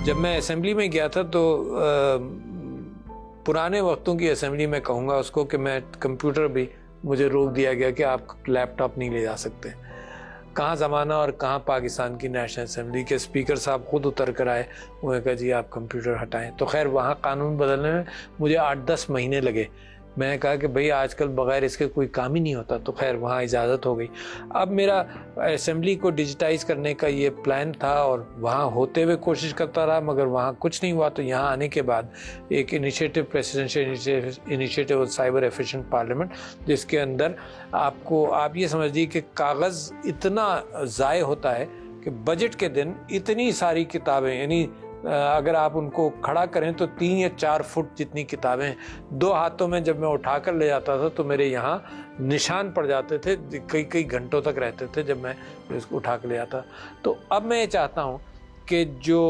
جب میں اسمبلی میں گیا تھا تو پرانے وقتوں کی اسمبلی میں کہوں گا اس کو کہ میں کمپیوٹر بھی مجھے روک دیا گیا کہ آپ لیپ ٹاپ نہیں لے جا سکتے. کہاں زمانہ اور کہاں پاکستان کی نیشنل اسمبلی کے اسپیکر صاحب خود اتر کر آئے, انہوں نے کہا جی آپ کمپیوٹر ہٹائیں. تو خیر وہاں قانون بدلنے میں مجھے 8-10 مہینے لگے. میں نے کہا کہ بھئی آج کل بغیر اس کے کوئی کام ہی نہیں ہوتا, تو خیر وہاں اجازت ہو گئی. اب میرا اسمبلی کو ڈیجیٹائز کرنے کا یہ پلان تھا اور وہاں ہوتے ہوئے کوشش کرتا رہا, مگر وہاں کچھ نہیں ہوا. تو یہاں آنے کے بعد ایک initiative, presidential initiative cyber efficient parliament, جس کے اندر آپ یہ سمجھ لیجیے کہ کاغذ اتنا ضائع ہوتا ہے کہ بجٹ کے دن اتنی ساری کتابیں, یعنی اگر آپ ان کو کھڑا کریں تو 3 یا 4 فٹ جتنی کتابیں 2 ہاتھوں میں جب میں اٹھا کر لے جاتا تھا تو میرے یہاں نشان پڑ جاتے تھے, کئی گھنٹوں تک رہتے تھے جب میں اس کو اٹھا کے لے جاتا. تو اب میں یہ چاہتا ہوں کہ جو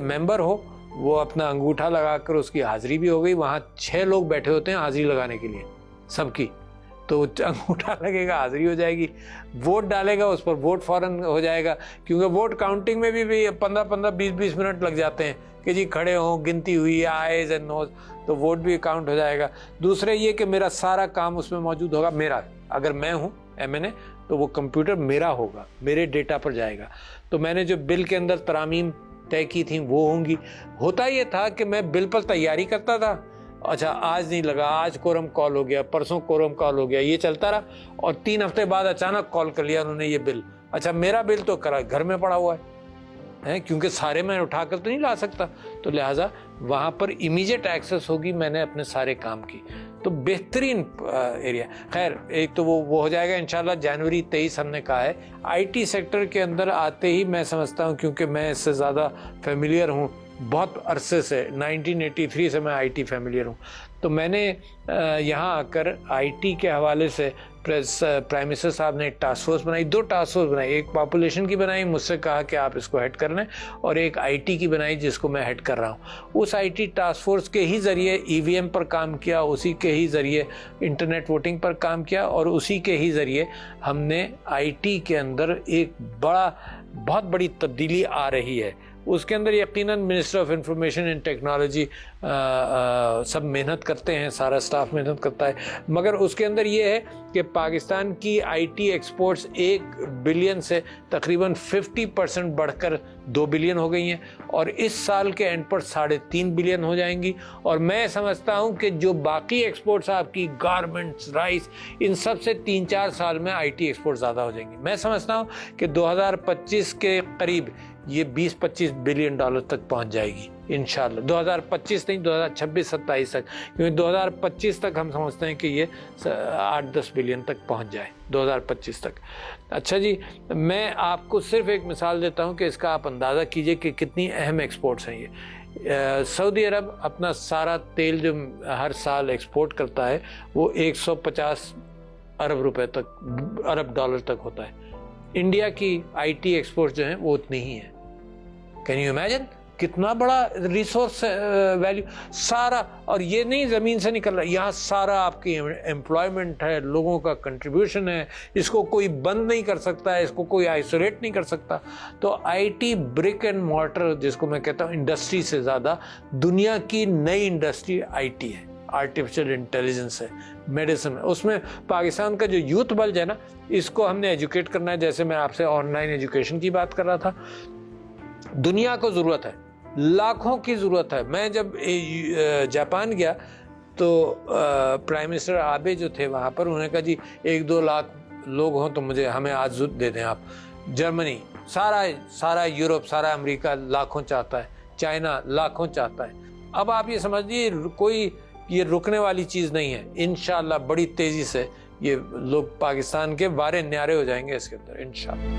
ممبر ہو وہ اپنا انگوٹھا لگا کر, اس کی حاضری بھی ہو گئی, وہاں 6 لوگ بیٹھے ہوتے ہیں حاضری لگانے کے لیے سب کی, تو انگوٹھا لگے گا حاضری ہو جائے گی, ووٹ ڈالے گا اس پر ووٹ فوراً ہو جائے گا, کیونکہ ووٹ کاؤنٹنگ میں بھی 15-20 منٹ لگ جاتے ہیں کہ جی کھڑے ہوں, گنتی ہوئی آئیز اینڈ نوز, تو ووٹ بھی کاؤنٹ ہو جائے گا. دوسرے یہ کہ میرا سارا کام اس میں موجود ہوگا, میرا اگر میں ہوں MNA تو وہ کمپیوٹر میرا ہوگا, میرے ڈیٹا پر جائے گا. تو میں نے جو بل کے اندر ترامیم طے کی تھیں وہ ہوں گی. ہوتا یہ تھا کہ میں بل پر تیاری کرتا تھا, اچھا آج نہیں لگا, آج کورم کال ہو گیا, پرسوں کورم کال ہو گیا, یہ چلتا رہا, اور 3 ہفتے بعد اچانک کال کر لیا انہوں نے یہ بل. اچھا میرا بل تو گھر میں پڑا ہوا ہے, کیونکہ سارے میں اٹھا کر تو نہیں لا سکتا, تو لہٰذا وہاں پر امیجیٹ ایکسیس ہوگی, میں نے اپنے سارے کام کی. تو بہترین ایریا. خیر ایک تو وہ ہو جائے گا انشاءاللہ جنوری 23 ہم نے کہا ہے. IT سیکٹر کے اندر آتے ہی میں سمجھتا ہوں, کیونکہ میں اس سے زیادہ فیملیئر ہوں, بہت عرصے سے 1983 سے میں IT فیملیئر ہوں, تو میں نے یہاں آ کر IT کے حوالے سے پرائم منسٹر صاحب نے ایک ٹاسک فورس بنائی, 2 ٹاسک فورس بنائی, ایک پاپولیشن کی بنائی, مجھ سے کہا کہ آپ اس کو ہیڈ کر لیں, اور ایک IT کی بنائی جس کو میں ہیڈ کر رہا ہوں. اس IT ٹاسک فورس کے ہی ذریعے EVM پر کام کیا, اسی کے ہی ذریعے انٹرنیٹ ووٹنگ پر کام کیا, اور اسی کے ہی ذریعے ہم نے IT کے اندر ایک بہت بڑی تبدیلی آ رہی ہے. اس کے اندر یقیناً minister of information and technology سب محنت کرتے ہیں, سارا سٹاف محنت کرتا ہے, مگر اس کے اندر یہ ہے کہ پاکستان کی IT ایکسپورٹس 1 بلین سے تقریباً 50% بڑھ کر 2 بلین ہو گئی ہیں, اور اس سال کے اینڈ پر 3.5 بلین ہو جائیں گی. اور میں سمجھتا ہوں کہ جو باقی ایکسپورٹس آپ کی گارمنٹس, رائس, ان سب سے 3-4 سال میں IT ایکسپورٹ زیادہ ہو جائیں گی. میں سمجھتا ہوں کہ 2025 کے قریب یہ 20-25 بلین ڈالر تک پہنچ جائے گی انشاءاللہ. 2025 نہیں, 2026-27 تک, کیونکہ 2025 تک ہم سمجھتے ہیں کہ یہ 8-10 بلین تک پہنچ جائے 2025 تک. اچھا جی, میں آپ کو صرف ایک مثال دیتا ہوں کہ اس کا آپ اندازہ کیجئے کہ کتنی اہم ایکسپورٹس ہیں یہ. سعودی عرب اپنا سارا تیل جو ہر سال ایکسپورٹ کرتا ہے وہ 150 ارب روپے تک, ارب ڈالر تک ہوتا ہے. انڈیا کی IT ایکسپورٹ جو ہیں وہ اتنی ہی ہیں. کین یو امیجن کتنا بڑا ریسورس ویلیو سارا, اور یہ نہیں زمین سے نکل رہا, یہاں سارا آپ کی امپلائمنٹ ہے, لوگوں کا کنٹریبیوشن ہے, اس کو کوئی بند نہیں کر سکتا ہے, اس کو کوئی آئسولیٹ نہیں کر سکتا. تو IT برک اینڈ مارٹر جس کو میں کہتا ہوں انڈسٹری سے زیادہ دنیا کی نئی انڈسٹری IT ہے, آرٹیفیشل انٹیلیجنس ہے, میڈیسن ہے. اس میں پاکستان کا جو یوتھ بلج ہے نا, اس کو ہم نے ایجوکیٹ کرنا ہے. جیسے میں آپ سے آن لائن ایجوکیشن کی بات کر رہا تھا, دنیا کو ضرورت ہے, لاکھوں کی ضرورت ہے. میں جب جاپان گیا تو پرائم منسٹر آبے جو تھے وہاں پر, انہوں نے کہا جی 1-2 لاکھ لوگ ہوں تو ہمیں آج دے دیں آپ. جرمنی, سارا یورپ, سارا امریکہ لاکھوں چاہتا ہے, چائنا لاکھوں چاہتا ہے. اب آپ یہ سمجھیے کوئی یہ رکنے والی چیز نہیں ہے. انشاءاللہ بڑی تیزی سے یہ لوگ پاکستان کے وارے نیارے ہو جائیں گے اس کے اندر انشاءاللہ.